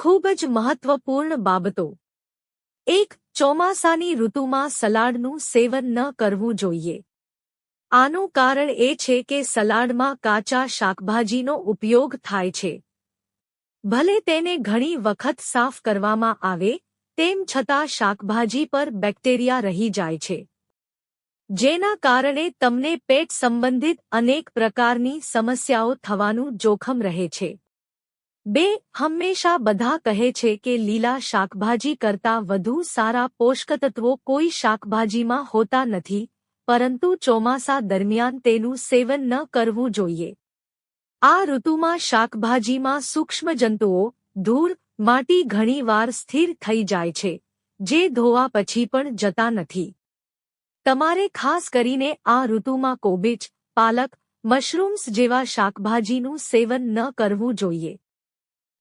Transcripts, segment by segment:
ખૂબ જ મહત્વપૂર્ણ બાબતો। 1. ચોમાસાની ઋતુમાં સલાડનું સેવન ન કરવું જોઈએ। આનું કારણ એ છે કે સલાડમાં કાચા શાકભાજીનો ઉપયોગ થાય છે। ભલે તેને ઘણી વખત સાફ કરવામાં આવે, તેમ છતાં શાકભાજી પર બેક્ટેરિયા રહી જાય છે, જેના કારણે તમને પેટ સંબંધિત અનેક પ્રકારની સમસ્યાઓ થવાનું જોખમ રહે છે। 2. હંમેશા બધા કહે છે કે લીલા શાકભાજી કરતાં વધુ સારા પોષકતત્વો કોઈ શાકભાજીમાં હોતા નથી, પરંતુ ચોમાસા દરમિયાન તેનું સેવન ન કરવું જોઈએ। આ ઋતુમાં શાકભાજીમાં સૂક્ષ્મજંતુઓ, ધૂળ, માટી ઘણીવાર સ્થિર થઈ જાય છે, જે ધોવા પછી પણ જતા નથી। તમારે ખાસ કરીને આ ઋતુમાં કોબીજ, પાલક, મશરૂમ્સ જેવા શાકભાજીનું સેવન ન કરવું જોઈએ।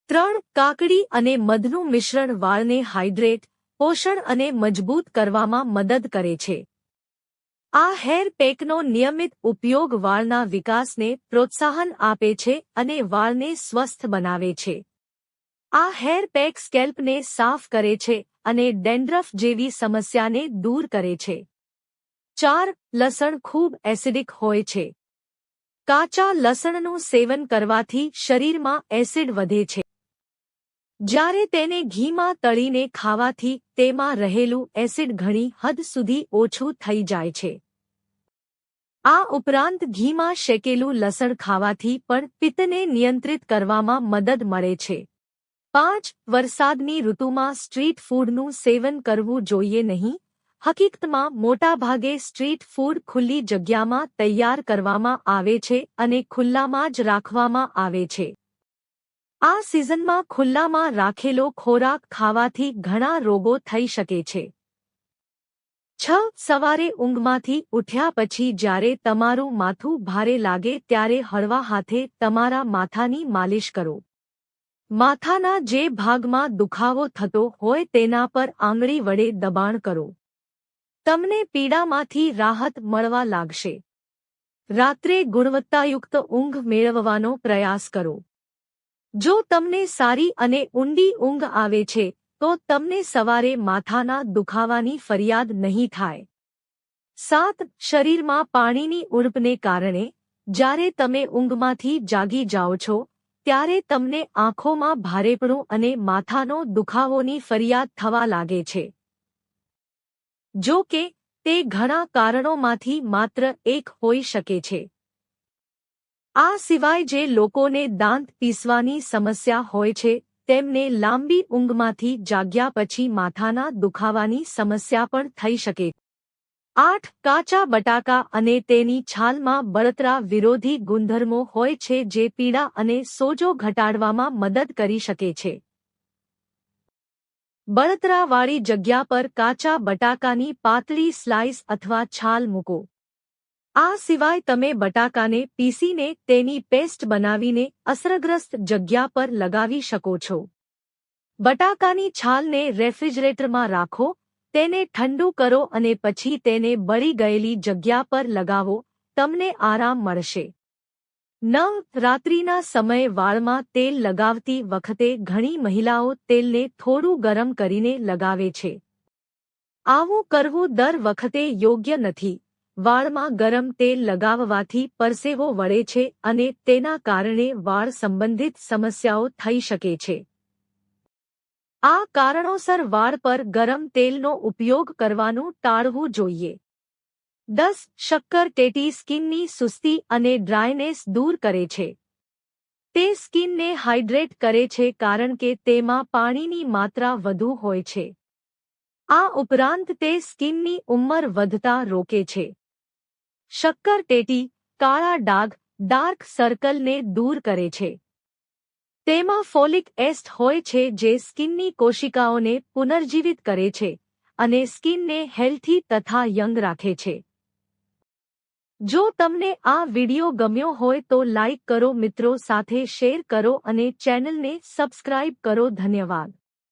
3. કાકડી અને મધનું મિશ્રણ વાળને હાઇડ્રેટ, પોષણ અને મજબૂત કરવામાં મદદ કરે છે। આ હેર પેકનો નિયમિત ઉપયોગ વાળના વિકાસને પ્રોત્સાહન આપે છે અને વાળને સ્વસ્થ બનાવે છે। આ હેર પેક સ્કેલ્પને સાફ કરે છે અને ડેન્ડ્રફ જેવી સમસ્યાને દૂર કરે છે। 4. લસણ ખૂબ એસિડિક હોય છે। કાચા લસણનું સેવન કરવાથી શરીરમાં એસિડ વધે છે, જ્યારે તેને ઘીમાં તળીને ખાવાથી તેમાં રહેલું એસિડ ઘણી હદ સુધી ઓછું થઈ જાય છે। આ ઉપરાંત ઘીમાં શેકેલું લસણ ખાવાથી પણ પિત્તને નિયંત્રિત કરવામાં મદદ મળે છે। 5. વરસાદની ઋતુમાં સ્ટ્રીટ ફૂડનું સેવન કરવું જોઈએ નહીં। હકીકતમાં મોટાભાગે સ્ટ્રીટ ફૂડ ખુલ્લી જગ્યામાં તૈયાર કરવામાં આવે છે અને ખુલ્લામાં જ રાખવામાં આવે છે। આ સિઝનમાં ખુલ્લામાં રાખેલો ખોરાક ખાવાથી ઘણા રોગો થઈ શકે છે। 6. સવારે ઊંઘમાંથી ઉઠ્યા પછી જ્યારે તમારું માથું ભારે લાગે ત્યારે હળવા હાથે તમારા માથાની માલિશ કરો। માથાના જે ભાગમાં દુખાવો થતો હોય તેના પર આંગળી વડે દબાણ કરો। તમને પીડામાંથી રાહત મળવા લાગશે। રાત્રે ગુણવત્તાયુક્ત ઊંઘ મેળવવાનો પ્રયાસ કરો। જો તમને સારી અને ઊંડી ઊંઘ આવે છે, તો તમને સવારે માથાના દુખાવાની ફરિયાદ નહીં થાય। 7. શરીરમાં પાણીની ઉણપને કારણે જ્યારે તમે ઊંઘમાંથી જાગી જાઓ છો, ત્યારે તમને આંખોમાં ભારેપણું અને માથાનો દુખાવોની ફરિયાદ થવા લાગે છે। જો કે, તે ઘણા કારણોમાંથી માત્ર એક હોઈ શકે છે। આ સિવાય જે લોકોને દાંત પીસવાની સમસ્યા હોય છે, તેમને લાંબી ઊંઘમાંથી જાગ્યા પછી માથાના દુખાવાની સમસ્યા પણ થઈ શકે। 8. કાચા બટાકા અને તેની છાલમાં બળતરા વિરોધી ગુણધર્મો હોય છે જે પીડા અને સોજો ઘટાડવામાં મદદ કરી શકે છે। બળતરાવાળી જગ્યા પર કાચા બટાકાની પાતળી સ્લાઇસ અથવા છાલ મૂકો। આ સિવાય તમે બટાકાને પીસીને તેની પેસ્ટ બનાવીને અસરગ્રસ્ત જગ્યા પર લગાવી શકો છો। બટાકાની છાલને રેફ્રિજરેટરમાં રાખો, તેને ઠંડુ કરો અને પછી તેને બળી ગયેલી જગ્યા પર લગાવો, તમને આરામ મળશે। 9. રાત્રિના સમયે વાળમાં તેલ લગાવતી વખતે ઘણી મહિલાઓ તેલને થોડું ગરમ કરીને લગાવે છે। આવું કરવું દર વખતે યોગ્ય નથી। વાળમાં ગરમ તેલ લગાવવાથી પરસેવો વળે છે અને તેના કારણે વાળ સંબંધિત સમસ્યાઓ થઈ શકે છે। આ કારણોસર વાળ પર ગરમ તેલનો ઉપયોગ કરવાનું ટાળવું જોઈએ। 10. શક્કરટેટી સ્કિનની સુસ્તી અને ડ્રાયનેસ દૂર કરે છે। તે સ્કિનને હાઇડ્રેટ કરે છે કારણ કે તેમાં પાણીની માત્રા વધુ હોય છે। આ ઉપરાંત તે સ્કિનની ઉંમર વધતા રોકે છે। શક્કરટેટી કાળા ડાઘ, ડાર્ક સર્કલને દૂર કરે છે। તેમાં ફોલિક એસિડ હોય છે જે સ્કિનની કોશિકાઓને પુનર્જીવિત કરે છે અને સ્કિનને હેલ્થી તથા યંગ રાખે છે। જો તમને આ વિડિયો ગમ્યો હોય તો લાઇક કરો, મિત્રો સાથે શેર કરો અને ચેનલને સબસ્ક્રાઇબ કરો। ધન્યવાદ।